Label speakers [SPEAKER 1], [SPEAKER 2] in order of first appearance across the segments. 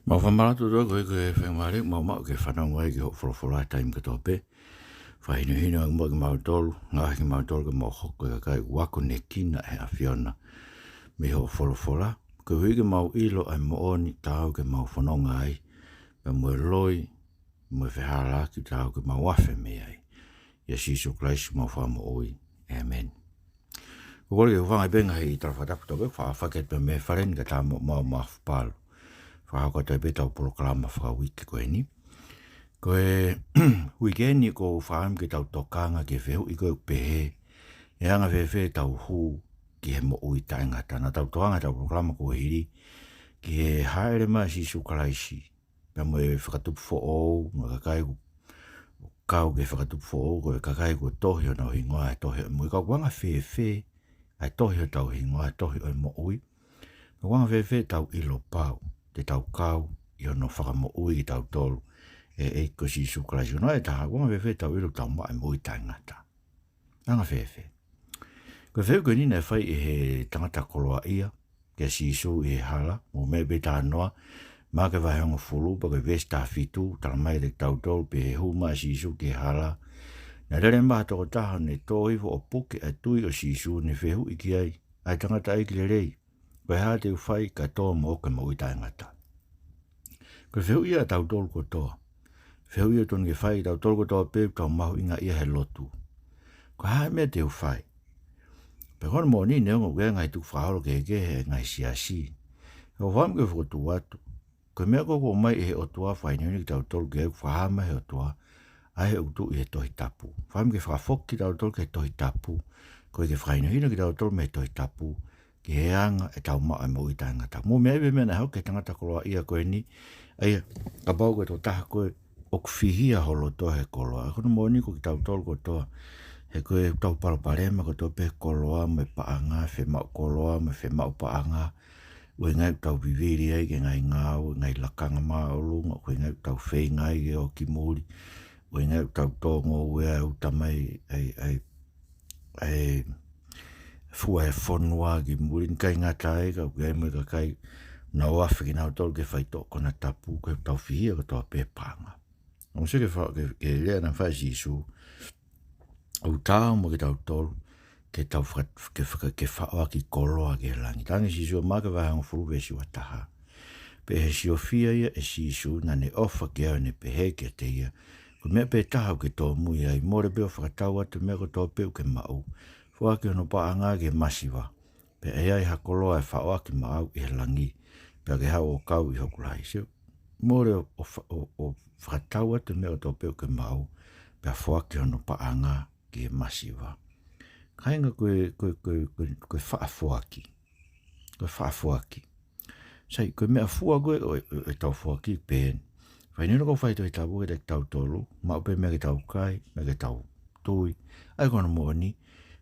[SPEAKER 1] Ma whamaratu tō koe koe whaingmare, mau ke whanau ai ki ho wholofola taim ka tōpe. Whahino hino ang mo ki mau tolu, ngā ki mau tolu ka mau hoko ka kai wako ne kina he a whiona. Me ho wholofola, ko hui ke mau ilo ai mo oni tāu ke mau whanonga ai. Me mue loi, mue whihala ki tāu ke mau wafe me ai. Ia Sisu Christ mau whamo oi. Amen. Ko kore ke whangai benga hei tarawhatapu tōpe, whaket pe me wharen ka tā mau mawhapalo. Whahako te betau proklama whakawiki koe ni. Koe wikeni ko whaham ki tau tokanga ke whehu i koe pehe. E anga whewe tau hū ki he mo ui taingata. Na tau toanga tau proklama koe hiri. Ki he haere maa Sisu Kalaisi. Pea mo e whakatupu fo ou, mo kakai ku kau ke whakatupu fo ou, koe kakai ku tohi o nau hingoa e tohi. Mo i kau wanga whewe, ai tohi o tau hingoa e tohi o mo ui. Wanga whewe tau ilo pau. Te tau kau, i ono whakamo ui ki tau tolu, e ko Sisu Kalaisi. No e taha, wanga whewe tau ilo tau mai mo i taingata. Anga whewe. Ko whewe koe nina e whai e he tangata koloa ia, ke Sisu i he hala, mo me beta noa, ma ke vai hongo fulu, pa koe vesta fitu, tala mai te tau tolu, pe he huma Sisu ki he hala. Na rere maha toko taha ne tohi o puke a tui o Sisu ne whehu i ki ai, ai tangata ai ki le rei. Koe haa te uwhai ka toa mo oke mo i taingata. Koe whehu ia tau tolu ko toa. Whehu ia tonu ke whai tau tolu ko toa pēp tau mahu inga ia he lotu. Koe haa mea te uwhai. Pe kono mo ni neongo kea ngai tuk whahoro ke he ngai siasi. Ko wham ke whukotu watu. Koe mea koko mai e he otua whai neoni ki tau tolu ke whahama he otua. Ai he utu i he tohi tapu. Wham ke whafok ki tau tolu ke tohi tapu. Koe ke whai neoni ki tau tolu me tohi tapu. Ki he anga e tau maa mo i tangata. Mo mea iwe mea na hau ke tangata koloa ia koe ni. Aia, ka pau koe tō taha koe o kuwhihia holo toa he koloa. Kono mo ni ko ki tau tolu ko toa. He koe tau paraparema ko tō pe koloa me paanga, whe mau koloa me whe mau paanga. Ue ngai tau viviri ai ke ngai ngāo, ngai lakanga maa o lunga. Ue ngai tau whei ngai ke o ki muri. Ue ngai tau tōngo ue au tamai ai fua he whonua ki muri kai ngata ai ka ue mui ka kai na wafi ki nau tolu ke whai tō kona tapu ke tau whihia ka tō pēpanga. Nō se ke lea na whai Sisu au tāo mo ke tau tolu ke tau ke whaoa ki koloa ke langi. Tangi Sisu ma ke wahanga furu e siwa taha. Pe he siofia ia e Sisu na ne ofa ke au ne pe he ke te ia. Ko mea pe taha ke tō mui ai more beo whakatau atu mea ko tō peu ke mau. Fua ke ono paanga ke masiwa. Pe e ai hakoloa e whaoa ki mau i he langi. Pea ke hau o kau i hokulai. Seo, more o whakatau atu mea o tō peu ke mau. Pea fua ke ono paanga ki he masiwa. Kainga koe whaafuaki. Koe whaafuaki. Sai, koe mea fua koe e tau fuaki pen. Whai nino ko whai toi tabu ke te tau tolu. Mau pe mea ke tau kai, mea ke tau tui. Ai kono mo ni.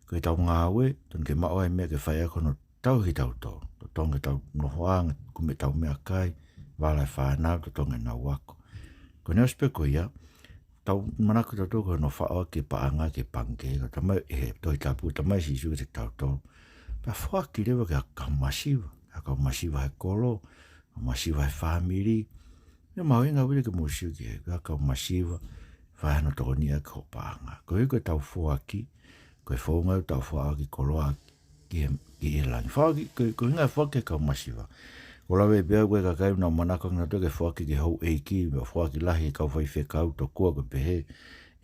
[SPEAKER 1] Koe tau ngāwe, ton ke mau ai mea ke whai a kono tau ki tau tolu. To tonga tau nohoanga, kume tau mea kai. Wala e whanau, to tonga nau wako. Ko neo spe ko ia. Tau manako tau tō koe no whaoa ke paanga ke pange. Ko tamai e toi tapu, tamai Sisu ke te tau tolu. Pea whaaki rewa ke a kau masiwa. A kau masiwa he kolo. A masiwa he whamiri. Nea mau inga wile ke mūsiu ki he. A kau masiwa. Whahano toko nia ke ho paanga. Ko koe tau whaaki. Koe whaunga tau whaaki koloa ki he langi. Whaaki, koe inga whaaki kau masiwa. Ko lawe bea koe ka kai na manako ngā toke whaaki ke hau eiki. Mea whaaki lahi kau whai whekau to kua koe pehe.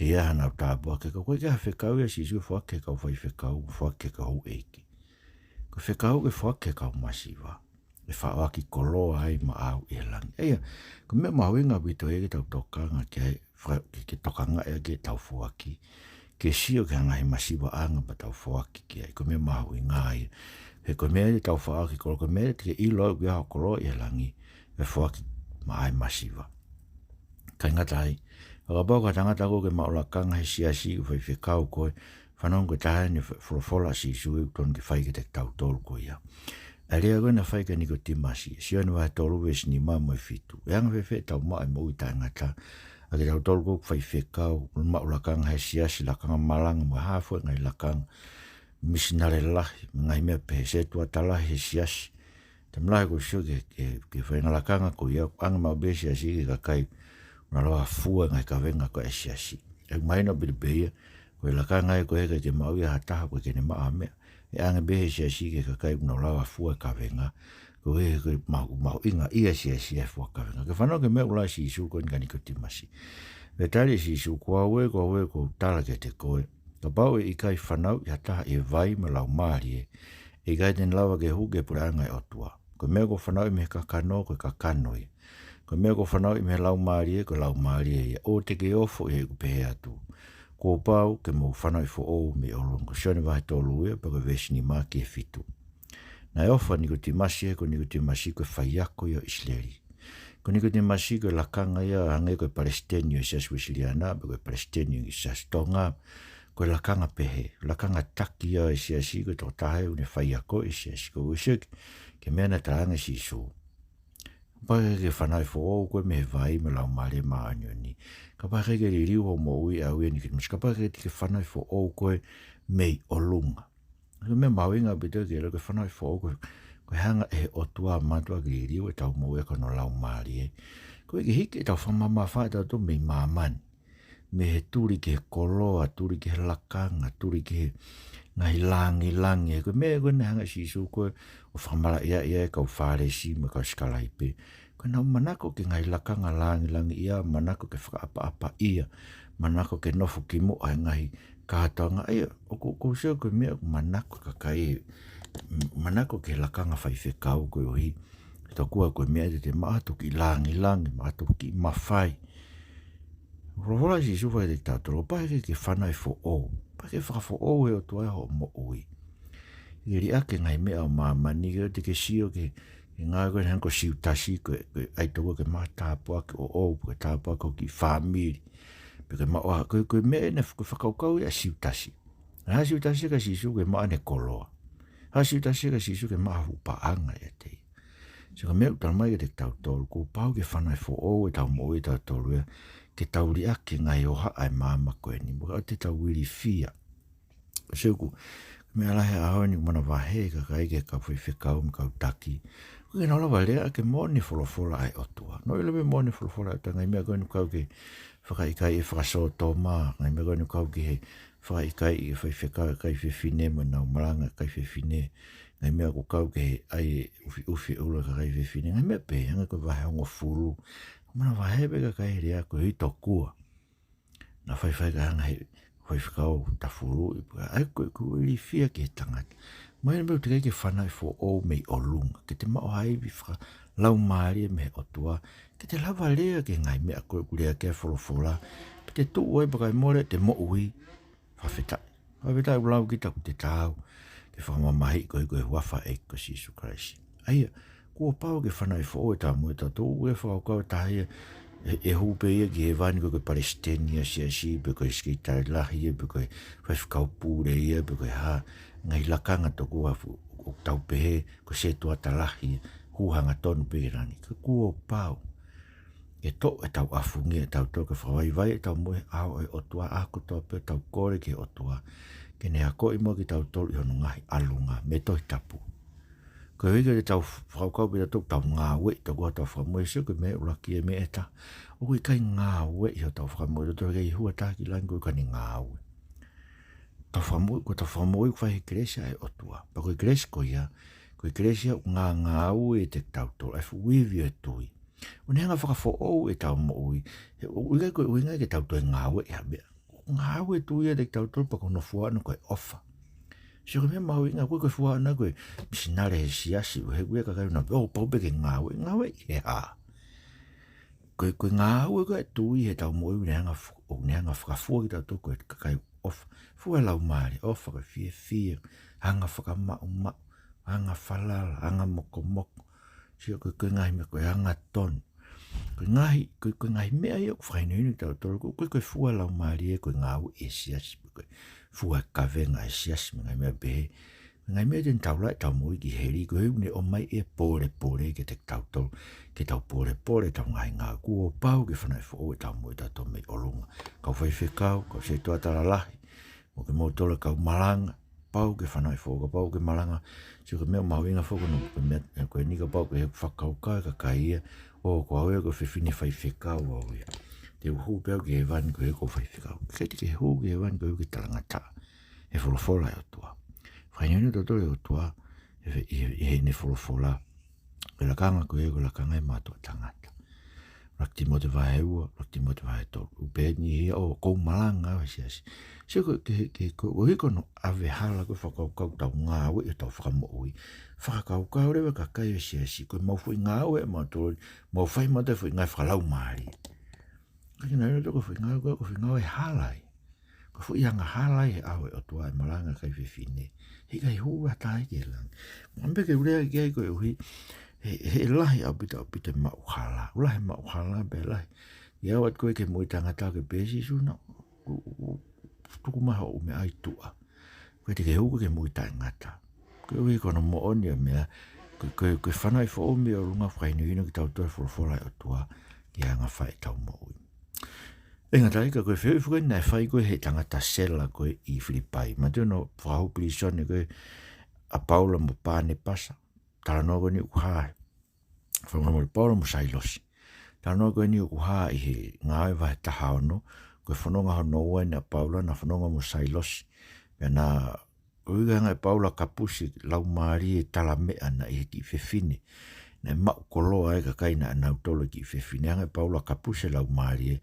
[SPEAKER 1] E aha nau tāpua ke koe ke ha whekau ia Sisu whaaki kau whai whekau. Whaaki ka hau eiki. Ko whekau ke whaaki kau masiwa. E whaaki koloa ai ma au i langi. Eia, ko mea mahuinga wito e ke tau tokanga ke tokanga e ke tau whaaki. Ke sio ke hangahi masiwa anga pa tau whaaki ki ai. Ko mea mahuinga ai. He koe mea te tau whaaki kolo, koe mea te ilo au kia hao kolo i langi. E whaaki ma ai masiwa. Kai ngata ai. Aka pau ka tangata ko ke maulakanga he siasi u whai whekau koe. Whanong koe tahe ni wholofola Sisu e ton ke whai ke te tau tolu koe ia. A rea koe na whai ke niko timasi. Sio ni wahe tolu wes ni maa moe fitu. E anga whewhe tau maa e mo i tangata. A ke tau tolu koe whai whekau. Maulakanga he siasi lakanga malanga mo hafo ngai lakanga. Misinare lahi, ngai mea pehe se tua talahi he siasi. te mlae ko sio ke whaingalakanga ko ia anga mau besi asi ke kakai una loa fua ngai ka venga ko esi asi. E maina bilbeia ko lakanga e ko eka te mau ia hataha ko kene maa mea. E anga besi asi ke kakai una loa fua ka venga ko e ko mau inga ia si asi e fua ka venga. Ke whanau ke mea ula si isu ko ngani ko timasi. Me tali si isu ko tala ke te koe. Ka pau e ikai whanau i hataha e vai ma lau maari e kai ten lawa ke huke pura anga e otua. Ko mea ko whanau i me kakano ko kakano e. Ko mea ko whanau i me lau maari ko lau maari e. O te ke ofo e ku pehe atu. Ko pau ke mo whanau i fo o me olong. Ko sione wahe tolu e pa ko vesini maa ki e fitu. Na e ofa ni ko timasi e ko ni ko timasi ko whaiako i o Isleri. Ko ni ko timasi ko lakanga ia hange ko Palestinio i sias Wisiliana pa ko Palestinio i sias Tonga. Ko lakanga pehe, lakanga taki ia i siasi ko tō tahe une whaiako i siasi ko usik ke mena taanga si su. Pake ke whanai fo o koe me vai me lau mare maa anioni. Ka pake ke riu ho mo ui au ni kitmus. Ka pake ke whanai fo o koe mei o lunga. Ka me mawinga bito ke ke whanai fo o koe hanga e o tua matua ke riu e tau mo e kono lau mare. Ko ke hiki e tau whamama whae tau to mei maamani. Me he turi ke koloa, turi ke lakanga, turi ke ngai langi. Ko me ko ne hanga si su ko o whamara ia ka o whare si me ka skalai pe. Ko nau manako ke ngai lakanga langi ia, manako ke whakaapa ia, manako ke nofu ki mo ai ngai kātanga ia. O ko seo ko me manako ka kai, manako ke lakanga whaiwhekau ko ohi. Tau kua ko me te maato ki langi, maato ki mawhai. Rohola si suwa e te tātoro, pahe ke whanai fo o. Pahe ke whakafo o e o tuai ho mo ui. I ri ake ngai mea o mamani ke o te ke sio ke ngā koe hanko siu tasi ko aitoa ke maa tāpua ke o ke tāpua ko ki whamiri. Pe ke maa koe mea ne whakaukau ia siu tasi. Ha siu tasi ka sisu ke maa ne koloa. Ha siu tasi ka sisu ke maa hupaanga e te. So ka mea utara mai ke te tautoro, ko pau ke whanai fo o e tau mo e tautoro e. Ke tauri ake ngai o haa e māma koe ni. Muka o te tau wiri fia. Seuku, mea lahe ahoi ni kumana wahe ka kai ke ka whiwhekau me kau taki. Kuke na lawa lea ke mōni wholofola ai otua. No ilewe mōni wholofola ai otua. Ngai mea koe ni kau ke whakaikai e whakasoto maa. Ngai mea koe ni kau ke he whakaikai e whiwhekau e kai whiwhine mo nau maranga kai whiwhine. Ngai mea ko kau ke he ai ufi ula ka kai whiwhine. Ngai mea pe, hanga koe wahe ongo furu. Mana wahebe ka kai rea ko hito kua. Na whaiwhai ka hanga he whaiwhikau ta furu. Ai koe iri fia ke tangata. Mai na te kai ke whanai fo o mei o lunga. Ke te mao haiwi whaka lau maari me o tua. Ke te lawa lea ke ngai mea koe kurea ke wholofola. Pe te tu oi pakai more te mo ui. Whawhetai. Whawhetai ulau ki taku te tau. Ke whamamahi koe wafa e ko Sisu Kraisi. Aia. Kua pau ke whanai fo o e tā mua tātou, ue whakau tahia e hupe ia ki he vani koe Palestina si, pe koe skeitai lahi ia, pe koe whaiwhakau pūre ia, pe koe ha, ngai lakanga toko o tau pehe, ko se tuata lahi, huhanga tonu pērani. Kua pau, e to e tau afungi e tau toke whawaiwai e tau moe ao e otua, ako toa pe tau kore ke otua, ke ne hako i mo ki tau tolu i honu ngahi alunga, me toi tapu. Ko heke te tau whakau pita tuk tau ngā we, tau kua tau whakamoe sio, ko me uraki e me eta. O kui kai ngā we i ho tau whakamoe, tau kei hua tāki langi koe kani ngā we. Tau whakamoe, ko tau whakamoe ku whahi kresia e otua. Pa koe kresia ko ia, koe kresia ngā we e te tau tolu, ai fuwiwi e tui. O ne hanga whakafo ou e tau mo ui, uigai koe uingai ke tau toi ngā we e habea. Ngā we tui e te tau tolu, pa kono fuana koe ofa. Si ko me mau inga koe fua na koe misinare he siasi he koe kakai na o paupe ke ngawe he ha koe ngawe koe tui he tau mo i neanga whakafua ki tau koe kakai of fua lau maari of whaka fie hanga whakamau hanga whalala hanga moko si koe ngahi me koe hanga ton koe ngahi mea i o whainu tau toro koe fua lau maari e koe ngawe e siasi koe fua kavenga e siasi ngai mea behe. Ngai mea ten tau lai tau mui ki heri ko heune o mai e pore ke te tau tol. Ke tau pore tau ngai ngā kua pau ke whanai fo o e tau mui tato mei olunga. Kau whaiwhekau, kau se tua tala lahi. Mo ke mō tola kau maranga. pau ke whanau ka pau ke malanga si ko mea mawinga whakano koe ni ka pau ke whakauka ka kaia o ko aue ko whiwhine whai whikau au ia te uhu peo ke he wani ko he ko whai whikau ke te ke hu ke he wani ko he ke talangata e wholofola e o tua whainoni toto e o tua e he ne wholofola e lakanga ko he ko lakanga e mātua tangata rakti mo te vai ua, rakti mo te vai tolu. Upeni hi o kou malanga awe siasi. Si ko o hiko no ave hala ko whakaukau tau ngā ue e tau whakamo ui. Whakaukau rewa ka kai o siasi. Ko mau fui ngā ue e mātua. Mau whai mata fui ngā whakalau maari. Kaki nai roto ko fui ngā ue ko fui ngā ue halai. Ko fui anga halai e awe o tua e malanga kai whiwhine. Hika i hua tai ke lang. Mampe ke urea ki ai ko e uhi. He lahi au pita mauhala. Ulahi mauhala be lahi. Ia wat koe ke mui tangata ke besi suna. Tuku maha o me ai tua. Koe te ke huku ke mui tangata. Koe ui kono mo oni o mea. Koe whanai fo omi o runga whainuino ki tau toi wholofola o tua. Ki anga whai tau mo ui. Enga taika koe whiu fukai nai whai koe he tangata sela koe i Filipai. Ma teo no whahupiri sone koe a Paula mo pāne pasa. Tala nogo ni ukuhaa. Whangamu le Paula mo sailosi. Tala nogo ni ukuhaa i he ngāwe vahe taha ono. Koe whanonga hono ua ni a Paula na whanonga mo sailosi. Pea na uiganga e Paula kapusi lau maari e tala mea na i he ki whewhine. Na e mau koloa e ka kaina a nautolo ki whewhine. Anga e Paula kapusi lau maari e.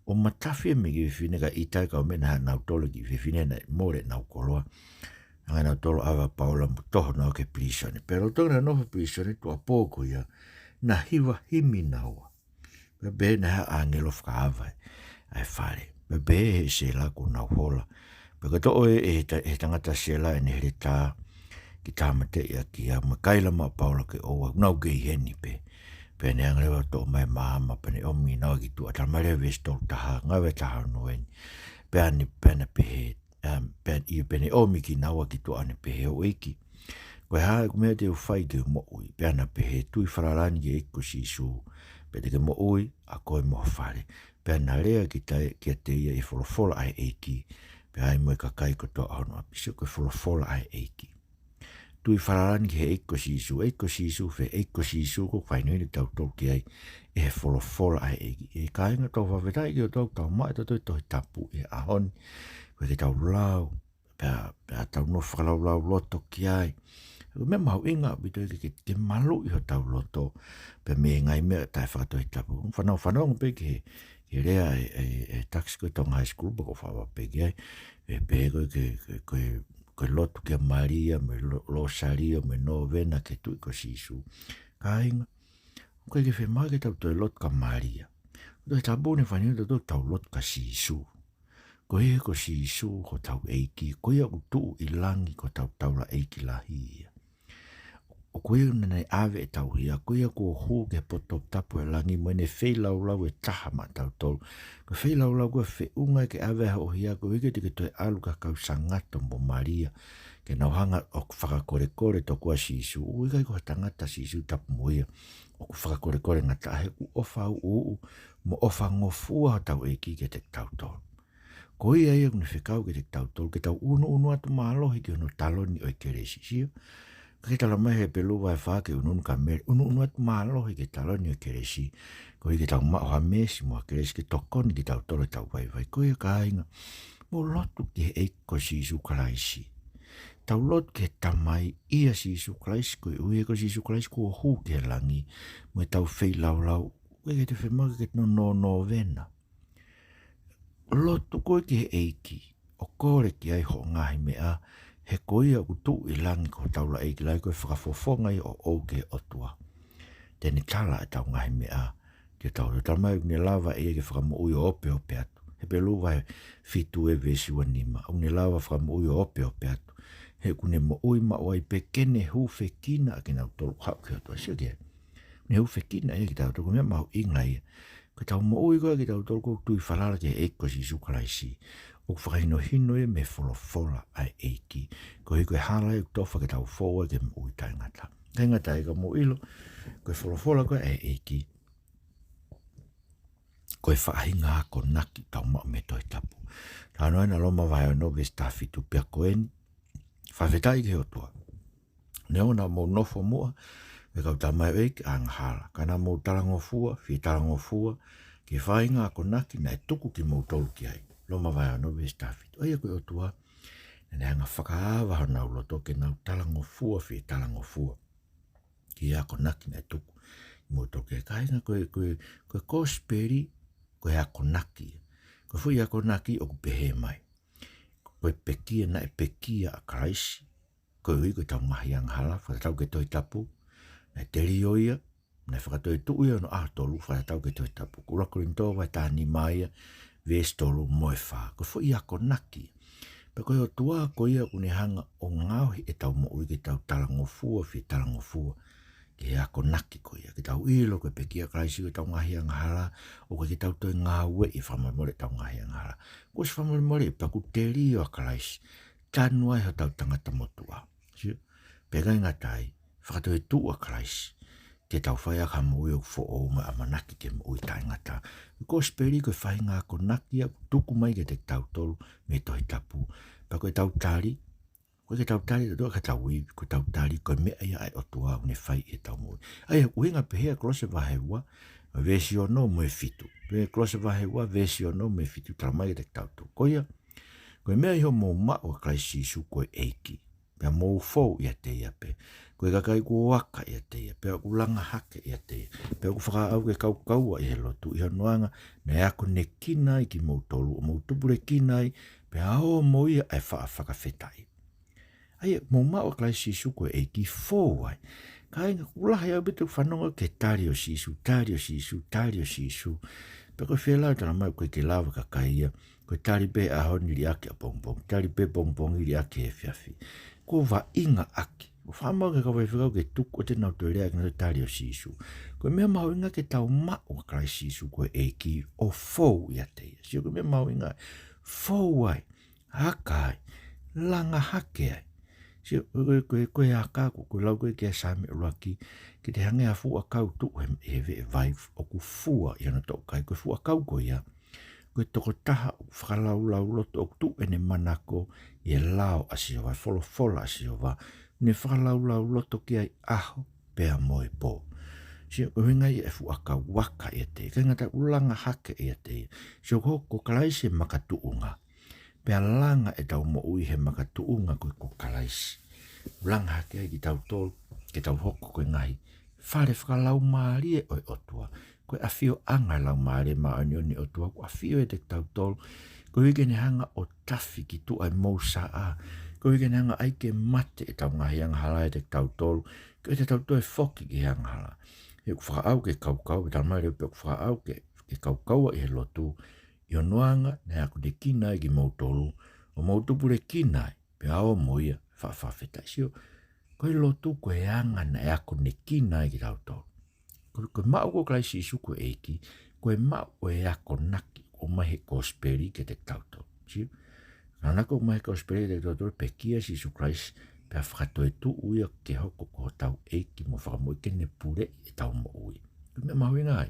[SPEAKER 1] O matafi e me ki whewhine ka itai ka o mena nautolo ki whewhine na more nau koloa. Anga na tolo awa Paula mo toho nao ke prisone. Pero tonga na noho prisone tua pōko ia na hiwa himi naua. Bebe na ha angelo whaka awa ai whare. Bebe he se la ko nau hola. Bebe to oe e tangata se la e nehere tā ki tāmate ia ki a makaila ma Paula ke oa. Nau ke heni pe. Pe ne anglewa to mai maama pe ne omi nao ki tu atamare vesto taha ngawe taha noeni. Pe ani pena pe he. Pen i pene o miki nawa ki to ane pehe o eki. Koe hae kumea te o whai ke mo ui. Peana pehe tui whararani ke eko si su. Pe te ke mo ui a koe mo whare. Peana rea ki a te ia i wholofola ai eki. Pe ai moe kakai ko to ahono apiso koe wholofola ai eki. Tui whararani ke he eko si su. Eko si su fe eko si su ko whainui ni tau tau ki ai. E he wholofola ai eki. E kāinga tau whawhetai ki o tau mai tato i tohi tapu e ahoni. Koe ke tau lau, pēa tau no whakalau loto ki ai. Me mau inga, bito ke malu i ho tau loto, pēa me ngai mea tai whakatoi tapu. Whanau pe ke rea e taxi koe tonga high school, bako whawa pe ki ai. E pē koe loto ke Maria, me Rosario, me Novena, ke tui ko sisu. Ka inga, koe ke whemai ke tau toi loto ka Maria. Koe tabu ne whanau tau loto ka sisu. Koe ko si isu ko tau eiki, koe aku tuu i langi ko tau taula eiki la hia. O koe nanai ave e tau hia, koe aku o hū ke poto tapu e langi, moene whei laulau e taha ma tau tolu. Ko whei laulau koe whei unga ke ave ho hia, koe hike te ke toi alu ka kau sangato mo Maria, ke nauhanga o whakakore to kua si isu, ui kai ko tangata si isu tapu mo hia, o whakakore ngata ahe ku ofa uu, mo ofa ngofua tau eiki ke te tau tolu. Ko ia ia kune whekau ke te tau tolu, ke tau unu atu mahalohi ke unu taloni o i keresi sio. Ke tala mai he pelu vai whake unu ka meri, unu atu mahalohi ke taloni o i keresi. Ko i ke tau mao ha mesi mua keresi ke tokoni ke tau tolu tau vai. Ko ia ka inga, mo lotu ke he eiko si isu kalaisi. Tau lotu ke tamai ia si isu kalaisi, ko i eko si isu kalaisi ko hu ke langi, mo tau whei lau, ko i ke te whemaka ke no vena. Lotu koe ki he eiki, o kore ki ai ho ngahi mea, he koe aku tu i langi ko taula eiki lai koe whakafofonga i o oke o tua. Tene tala e tau ngahi mea, ki tau tamai une lava e ke whakamu ui o ope atu. He pelu vai fitu e vesi wanima, une lava whakamu ui o ope atu. He kune mo ui ma oai pe kene hu whekina a kina utolu hau ki atua sio kia. Ne hu whekina e ki tau toko mea mahu inga ia. Ko tau mo ui koe ki tau tolko tui whalala ke eko si sukalaisi. O whakaino hino e me wholofola ai eiki. Ko hiko e hala e tofa ke tau whoa ke mo ui tai ngata. Kai ngata e ka mo ilo, ko e wholofola koe ai eiki. Ko e whaahinga hako naki tau mao me toi tapu. Tano ena loma vai o no ve staffi tu pia koeni. whawhetai ke o tua. Neo na mo nofo mua, e kau tamai oi ki anghala. Kana mo talangofua, fi talangofua, ki whainga ko naki na e tuku ki mo tolu ki ai. Loma vai ano we stafit. Oia koe o tua, ne anga whakaawa hana ulo toke nau talangofua, fi talangofua. Ki ako naki na e tuku. Mo toke kainga koe kosperi, koe ako naki. Koe fui ako naki o kupehe mai. Koe pekia na e pekia a karaisi. Koe hui koe tau ngahi anghala, whakatau ke toi tapu. Na te rioia, na whakatau e tuuia no tolu, whakatau ke toi tapu. Kura kurinto vai tāni maia, ves tolu moe wha. Koe fui ako naki. Pe koe o tua koe ia kune hanga o ngauhi e tau mo ui ke tau talangofua, fi talangofua. Ke ako naki koe ia, ke tau ilo koe pekia karaisi koe tau ngahi anghala, o koe ke tau toi ngā ue i whamamore tau ngahi anghala. Koe si whamamore i paku te rio a karaisi, tānu ai ho tau tangata motua. Pegai ngatai, whakatau e tu a karaisi, ke tau whai aka mo ui o fo o ma amanaki ke mo ui tai ngata. Ko speri koe whai ngā ko naki a tuku mai ke te tau tolu me tohi tapu. Pa koe tau tari, koe ke tau tari, doa ka tau iwi, koe tau tari, koe mea ia ai o tua une whai e tau mo ui. Ai, uinga pehea klose wahewa, vesi o no me fitu. Pe klose wahewa, vesi o no me fitu, tala mai ke te tau tu. Koe mea iho mo mao a karaisi isu koe eiki. Pea mou fou ia te ia pe. Koe kakai kua waka ia te ia. Pea ulanga hake ia te ia. Pea kufaka au ke kau kaua i he lotu. Iha noanga na e ako ne kinai ki mou tolu. O mou tupure kinai. Pea ao mo ia e whakawhetai. Ai, mou mao klai sisu koe e ki fou ai. Ka inga kulahi au bitu whanonga ke tario sisu, tario sisu, tario sisu. Pea koe whelau tala mai koe ke lawa kakai ia. Koe tari pe ahoni li ake a bongbong. Tari pe bongbong li ake e whiawhi. Ko wa inga aki. O whamau ke kawai whikau ke tuku o te nau tue rea ki nau tari o sisu. Koe mea mau inga ke tau mao a krai sisu koe e ki o fou ia te ia. Sio koe mea mau inga fou ai, haka ai, langa hake ai. Sio koe haka koe lau koe ke asame uruaki ke te hange a fua kau tu he ve vai o ku fua i ana tau kai koe fua kau koe ia. Koe toko taha o whakalau lau loto o tu ene manako i e lao asio vai, fola asio vai. Ne whakalau lau loto ki ai aho pea moe pō. Sio koe hinga i e fuaka waka i te, kai ngata ulanga hake i te. Sio ko kalaisi e makatuunga. Pea langa e tau mo ui he makatuunga koe ko kalaisi. Ulanga hake ai ki tau tolu, ki tau hoko koe ngai. Whare whakalau maari e oi otua. Koe awhio anga lau maare maanioni o tua, ko awhio e te tau tolu, koe wikene hanga o tafi ki tu ai mousa a, koe wikene hanga ai ke mate e tau ngahi anga hala e te tau tolu, koe te tau toe foki ki hanga hala. E ku whakaau ke kaukau, e tau mai reo pe ku whakaau ke kaukaua i he lotu, i o noanga na aku te kinai ki mou tolu, o mou tupure kinai, pe ao moia, whawhawhetai sio, koe lotu koe anga na e aku ne kinai ki tau tolu. Koe mao ko klai sisu koe eiki, koe mao e ako naki o mahe kosperi ke te tauto. Sio? Nanako o mahe kosperi ke te tauto pe kia sisu klais pe a whakatoe tu uia ke hoko ko tau eiki mo whakamoi ke ne pure e tau mo ui. Koe mea mahui ngai.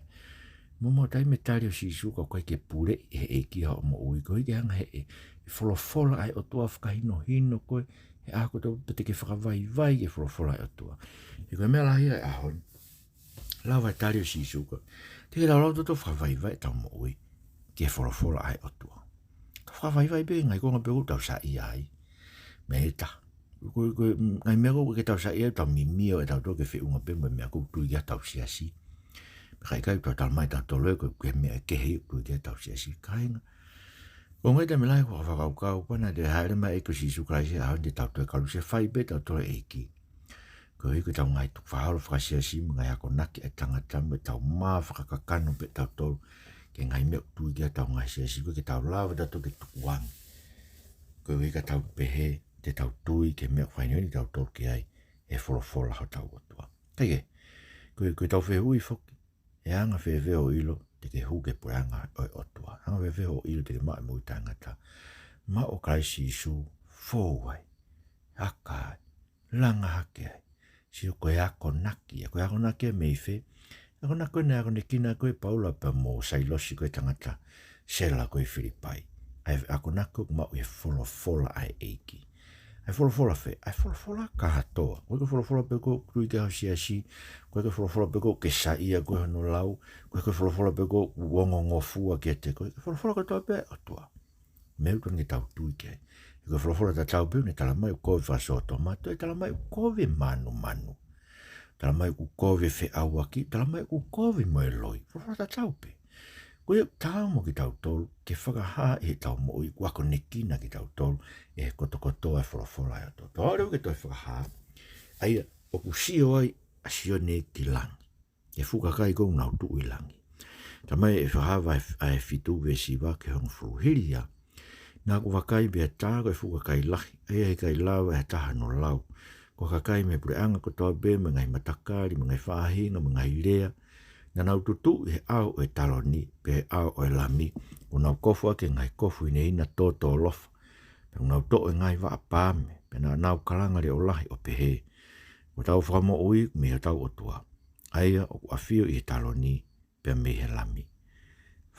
[SPEAKER 1] Mo tai me tario sisu ko koe ke pure e eiki hao mo ui. Koe ke hanga he e wholofola ai o tua whakahino hino koe he ako tau pete ke whakawai vai e wholofola ai o tua. E koe mea lahi ai ahoni. Lawa tario sisu ko. Te lau toto whawaiwai tau mo ui. Ke wholofola ai o tua. Ka whawaiwai be ngai konga pe tau sa i ai. Me he ta. Ngai mea ko ke tau sa i ai tau mimio e tau toke whiunga pe mea ko tui kia tau siasi. Kai tau tal mai tau tolo e ko ke mea ke hei tui kia tau siasi. Kainga. Ko ngai te melai ko whakaukau pana te haere mai e ko sisu kraisi a honde tau toe kalu se whai be tau tolo e ki. Ko hiko tau ngai tuk whahalo whakasiasi ngai ako naki e tangata me tau maa whakakakano pe tau tolu ke ngai mea tui kia tau ngai siasi ko ke tau lawa tato ke tuku wangi. Ko hiko tau pehe te tau tui ke mea whainoni tau tolu ki ai e wholofola ho tau otua. Teike, ko tau whehui whoki e anga wheweo ilo te ke hu ke puanga oi otua. Anga wheweo ilo te ke maa mui tangata. Ma o kraisi isu fōwai, akai, langa hake ai. Sio koe ako naki, koe ako naki e meife, ako nako ne ako ne kina koe paula pa mo sailosi koe tangata, sela koe Filipai. Ai ako nako ma ue fola ai eiki. ai folofola fe, ai folofola kahatoa. Koe ke folofola pe ko kui ke hasiasi, koe ke folofola pe ko ke saia koe hano lau, koe ke folofola pe ko uongo ngofua ke te, koe ke folofola katoa pe atua. Meu tungi tau tui ke. Koe folofola ta tau pe, ne tala mai koe faso tomato, e tala mai koe manu manu. Tala mai koe fe awaki, tala mai koe moe loi. Folofola ta tau pe. Koe tau mo ki tau tolu, ke whakaha e tau mo i wako nekina ki tau tolu, e kotokotoa e folofola e ato. Pea oreo ke toi whakaha, aia, o kusio ai, asio ne ki langi. E whukakai kou nau tu i langi. Ta mai e whahawa e fitu ve siwa ke hong fuhiria. Nā ku wakai bea tāko e whukakai lahi, e kai lau e taha no lau. Ko kakai me pure anga ko toa be, me ngai matakari, me ngai whaahinga, me ngai rea. Nā nau tutu e au e taloni, pe au e lami, o nau kofu ake ngai kofu ine ina tōtō lofa. Pe nau to e ngai wa apame, pe nau kalangare o lahi o pehe. O tau whamo ui, me tau o tua. Aia o awhio i taloni, pe me he lami.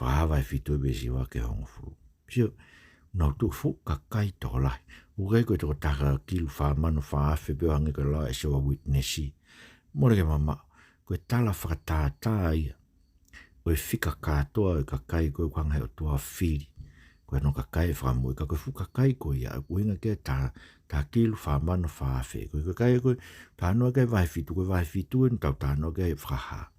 [SPEAKER 1] Whahawa e fitu e besi wa ke hongo furu. Sio, nau tu fuka kai tō lahi. Ugai koe toko taka kilu whamano whaafe, pe hangi koe la e sewa witnessi. More ke mama, koe tala whakatātā ia. Koe whika kātoa e kakai koe kwangai o tua whiri. Koe no kakai whamu, ka koe fuka kai koe ia. Koe inga ke tā kilu whamano whaafe. Koe kakai koe tānoa ke vai fitu, koe vai fitu e tau tānoa ke whaha.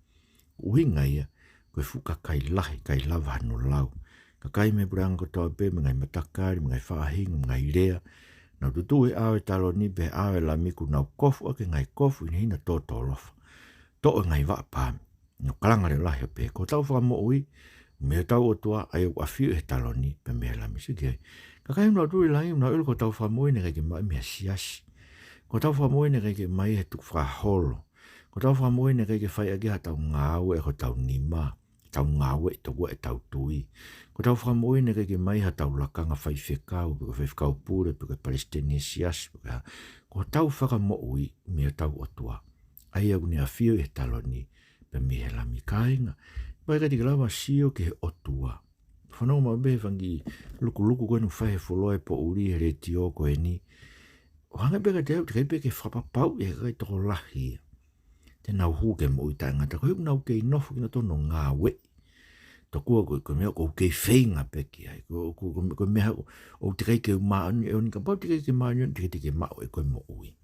[SPEAKER 1] Uhinga ia, koe fuka kai lahi, kai lava hano lau. Kakai me buranga ko toa pe, me ngai matakari, me ngai whaahinga, me ngai rea. Nau tutu e awe talo ni be awe la miku nau kofu ake ngai kofu ina hina tōtō lofa. Tō e ngai wa pāmi. No kalangare lahi pe. Ko tau whamo ui, me tau o tua ai o awhiu e talo ni pe me la misi ke. Kakai unau tui lahi, unau ilu ko tau whamo ui ne ke mai mea siasi. Ko tau whamo ui ne ke mai he tuk whaholo. Ko tau whamo ui ne ke whai agi ha tau ngāwe e ko tau nima. Tau ngāwe e tau e tau tui. Ko tau whamo ui ne ke mai ha tau lakanga whai whekau, pe whai whekau pure, pe palestini siasi. Ko tau whakamo ui, me tau o tua. Ai au ne a whio e taloni, pe mihe la mikainga. Pai ka tika lawa sio ke he otua. Whanau ma be whangi luku koe nu whahe wholoe po uri he re tio koe ni. O hanga be ka te au, te kai be ke whapapau e kai toko lahi. Te nau hu ke mo i tangata, koe nau ke inofu kina tono ngā we. Tokua koe mea ko ke whainga peki ai. Koe mea o te kai ke maani e onika, pau te kai ke maani e te kai mao e koe mo ui.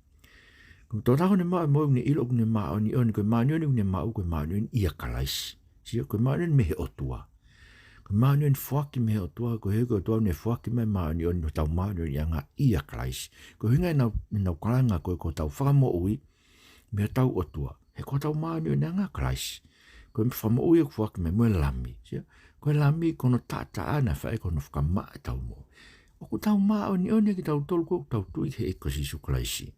[SPEAKER 1] Tō taho ne maa mo ne ilo ne maa ni oni koe maani oni ne maa koe maani oni ia kalaisi. Sia koe maani oni mehe otua. Koe maani oni whaki mehe otua, koe heko otua ne whaki mai maani oni no tau maani oni anga ia kalaisi. Koe hinga nau kalanga koe ko tau whakamo ui, mea tau otua. He ko tau maani oni anga kalaisi. Koe whamo ui e whaki mai moe lami. Sia koe lami kono tata ana whae kono whakamaa e tau mo. O ko tau maa oni ki tau tolu koe tau tui he eko sisu kalaisi.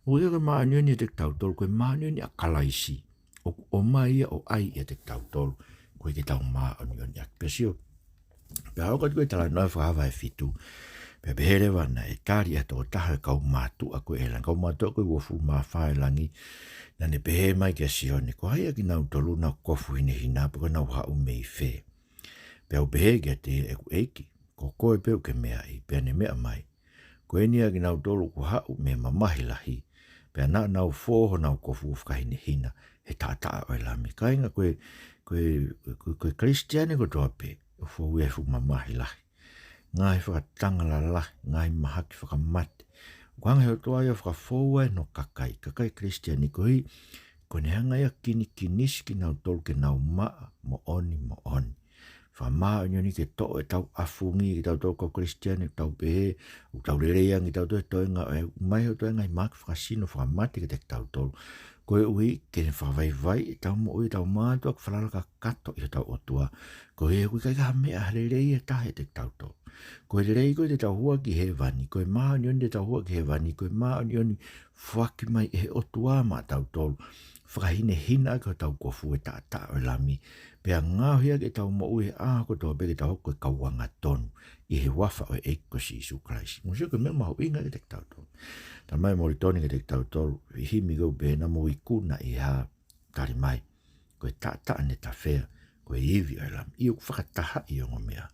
[SPEAKER 1] O ea maani oni e te tau tolu, koe maani oni a kalaisi. O mai o ai e te tau tolu, koe ke tau maani oni a pesio. Pea hauka koe tala noe whahawa e fitu. Pea behere wana e tari e tō taha e kau mātu a koe elan. Kau mātu a koe wofu maa whae langi. Nane behe mai ke sione, ko hai aki nau tolu nau kofu hine hina, paka nau hau mei whē. Pea o behe ke te e ku eiki, ko koe peu ke mea i, pea ne mea mai. Koe ni aki nau tolu ku hau mea mamahi lahi. Pea nau fōho nau kofu whakahine hina, he tātaa o lami. Kainga koe kristiane ko toa pe, o fōu e fu mamahi lahi. Ngai whakatanga la lahi, ngai mahaki whakamate. Kuanga heo toa ia whakafōu e no kakai, kakai kristiane koe, ko ne hanga ia kinisi ki nau tolu ke nau maa, mo oni. Whamaa ni ke to e tau afungi ki tau toko kristiane, tau pehe, u tau rereang ki tau to e toenga, mai heo toenga i maki whakasino whakamate ke te tau tolu. Koe ui, ke ne whawaiwai, tau mo ui, tau mātua, ka whalalaka kato i tau otua. Koe e kui kai ka mea rerei e tahe te tau tolu. Koe rerei koe te tau hua ki he vani, koe maa ni oni te tau hua ki he vani, koe maa ni oni whaki mai e otua ma tau tolu. Whakahine hina ko tau kofu e tā o lami. Pea ngāhia ke tau mo ui ko tau peke tau hoko e kauanga tonu. I he wafa o e eko si isu kraisi. Musio ke mea mahu inga ke te tau tolu. Tā mai mori toni ke te tau tolu. Himi gau pēna mo i kuna i ha tari mai. Koe tā ne ta whea. Koe iwi o lami. I uku whakataha i ongo mea.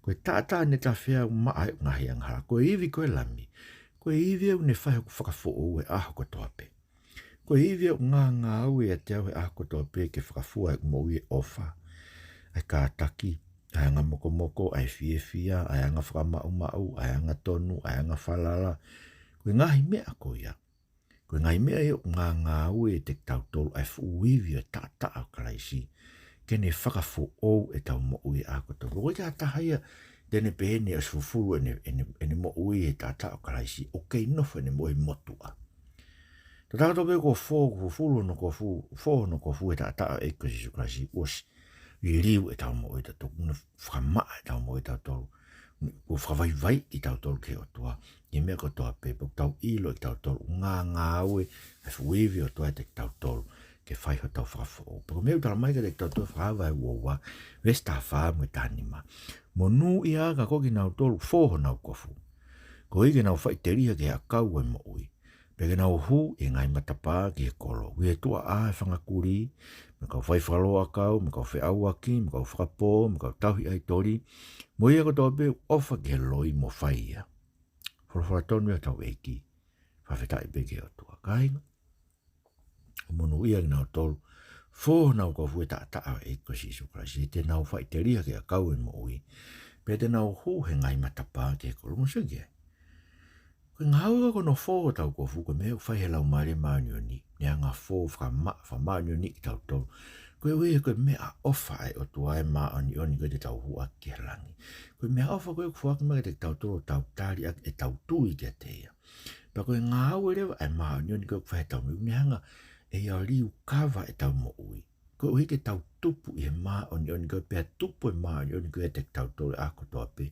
[SPEAKER 1] Koe tā ne ta whea maa e ngahi angha. Koe iwi koe lami. Ko iwi au ne whai ko whakafo o e aho kotoa pe. Ko iwi au ngā au e te au e aho kotoa pe ke whakafua e mo i e ofa. Ai ka taki, ai anga moko, ai fia, ai anga whakamau, ai anga tonu, ai anga whalala. Ko ngahi mea ko ia. Ko ngahi mea e ngā au e te tau tolu ai fuiwi e ta au karaisi. Kene whakafo o e tau mo i e aho kotoa. Ko te atahaia, tene pēne as fufuru ene mo ui e tata o karaisi o kei nofo ene mo i motua. Ta taka tope ko fufuru no ko fu e tata o e kasi su karaisi os i riu e tau mo i tatu kuna whamaa e tau mo i tau tolu o whawaiwai i tau tolu ke o tua i mea ko toa pepe tau ilo i tau tolu ngā ue e fuiwi o tua e te tau tolu ke whai ho tau whakafo. Pero meu tala mai ka te tau tolu whakawai uowa vesta whaa mo i tānima. Mo nu ia ka koki nau tolu fōho nau kofu. Ko ike nau whaiteria ke a kau e mo ui. Peke nau hu e ngai matapā ke e kolo. Ui e tua a e whangakuri, me kau whai whaloa kau, me kau whi auaki, me kau whakapō, me kau tauhi ai tori. Mo ia ko tau pe ofa ke loi mo whai ia. Whara tonu ia tau eiki. Whawhetai peke o tua. Kainga. Mo nu ia nau tolu. Fō nau ko fu e ta e ko si su krasi te nau whaiteria ke a kau e mo ui. Pe te nau hu he ngai matapā ke ko lumu sugi ai. Ko ngau ko no fō tau ko fu ko meo whai he lau maare maanio ni. Ni anga fō whamaanio ni ki tau tolu. Ko e ui ko mea ofa ai o tua e maani oni ko te tau hu a ke langi. Ko mea ofa ko e kufuaki maka te tau tolu tau tari e tau tui ke te ia. Pa ko ngau e rewa e maani oni ko whai tau miu ni hanga e ia liu kawa e tau mo ui. Ko ui ke tau tupu i he maa oni ko pia tupu e maa oni ko e te tau tolu a kotoa pe.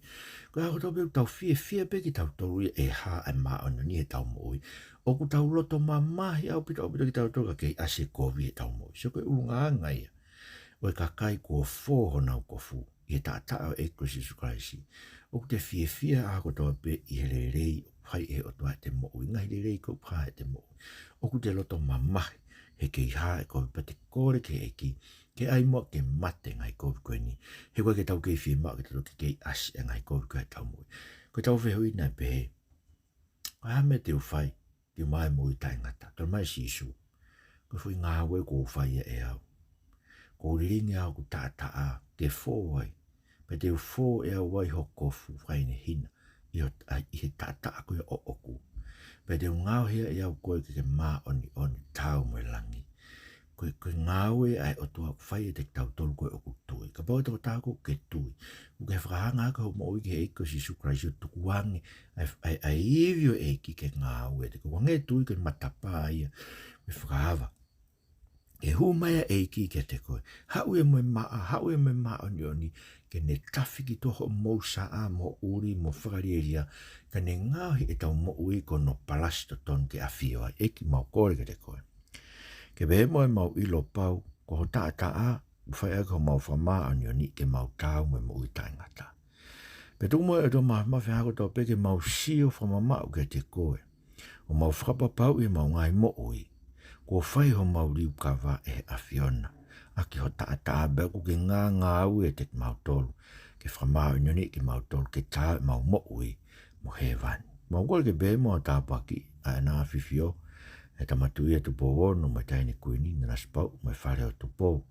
[SPEAKER 1] Ko a kotoa pe tau fie pe ki tau tolu e ha e maa oni e tau mo ui. O ku tau loto mamahi au pita ki tau tolu ka kei ase kovi e tau mo ui. So ko e ulunga anga ia. O e kakai ko fōho nau kofu i e tata o e kusi su kraisi. O ku te fie a kotoa pe i he rei pai e o tua te mo ui. Ngai rei ko pai te mo ui. O ku te loto mamahi. He kei haa e koe pate kore ke eki, ke ai mua ke mate ngai koe koe ni. He koe ke tau kei whia maa ke tau kei asi e ngai koe koe tau mui. Koe tau whehui nai pehe. Koe hame te uwhai, te mai mui tai ngata, tau mai si isu. Koe whui ngā ue ko uwhai e au. Ko riringi au ku tātaa, te fōwai. Pe te ufō e au wai ho kofu, whai ne hina, i he tātaa koe o oku. Pe te ngau hea i au koe ke maa oni tau mo langi. Koe ngau e ai o tua whai e te tau tolu koe o kutui. Ka pau tau tāko ke tui. Uke whakahanga ka ho mo ui ke eiko si sukraisi o tukuangi. Ai iwio eiki ke ngau e te kuange tui ke matapa ia. Me whakahawa. E hu mai eiki ke te koe. Hau e mo maa oni. Ke ne tawhiki toho mo saa mo uri mo whakarieria. Ka ne ngauhi e tau mo ui ko no palasto ton ke awhioa. Eki mau kore ke te koe. Ke behe mo e mau ilo pau. Ko ho taa. Uwhai aka ho mau whamaa oni ke mau tau mo e mo ui taingata. Pe tuku mo e to mahi hako tau pe ke mau sio whamamau ke te koe. O mau whakapapau i mau ngai mo ui. Ko whai ho mau liu kawa e awhiona. Aki ho taa beku ke ngā au e te mau tolu. Ke whamau nyoni ke mau tolu ke tā mau mo ui mo he vani. Mau kore ke behe mo a tāpaki a e nā whiwhio. E tamatu ia tupo ono mai taini kuini nana spau mai whare o tupo.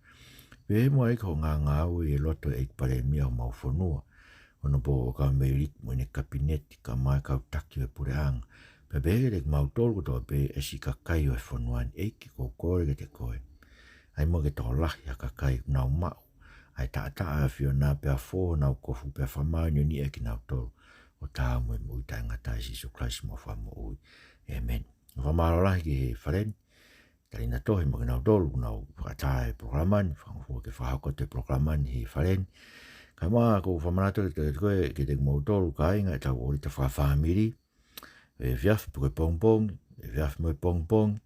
[SPEAKER 1] Behe mo e ko ngā au e loto e pare mia o mau whanua. Ono po o ka meirik mo ne kapineti ka mai kau taki e pure anga. Pe behe ke mau tolu kotoa be e si kakai o e whanuani eiki ko kore ke te koe. Ai mo ke tō lahi a kakai nau mau. Ai tāta a whiona pia fō nau kofu pia whamau ni e ki nau tolu. O tā mui mui tai ngata e Sisu Christ mo whamu ui. Amen. Whamaro lahi ki he wharen. Tari na tohi mo ki nau tolu nau whakatāe programani. Whangu ke whahako te programani he wharen. Kai maa ko whamanato te koe ki te mau tolu ka inga e tau ori te whawhamiri. E viaf puke pong pong. E viaf mo pong pong.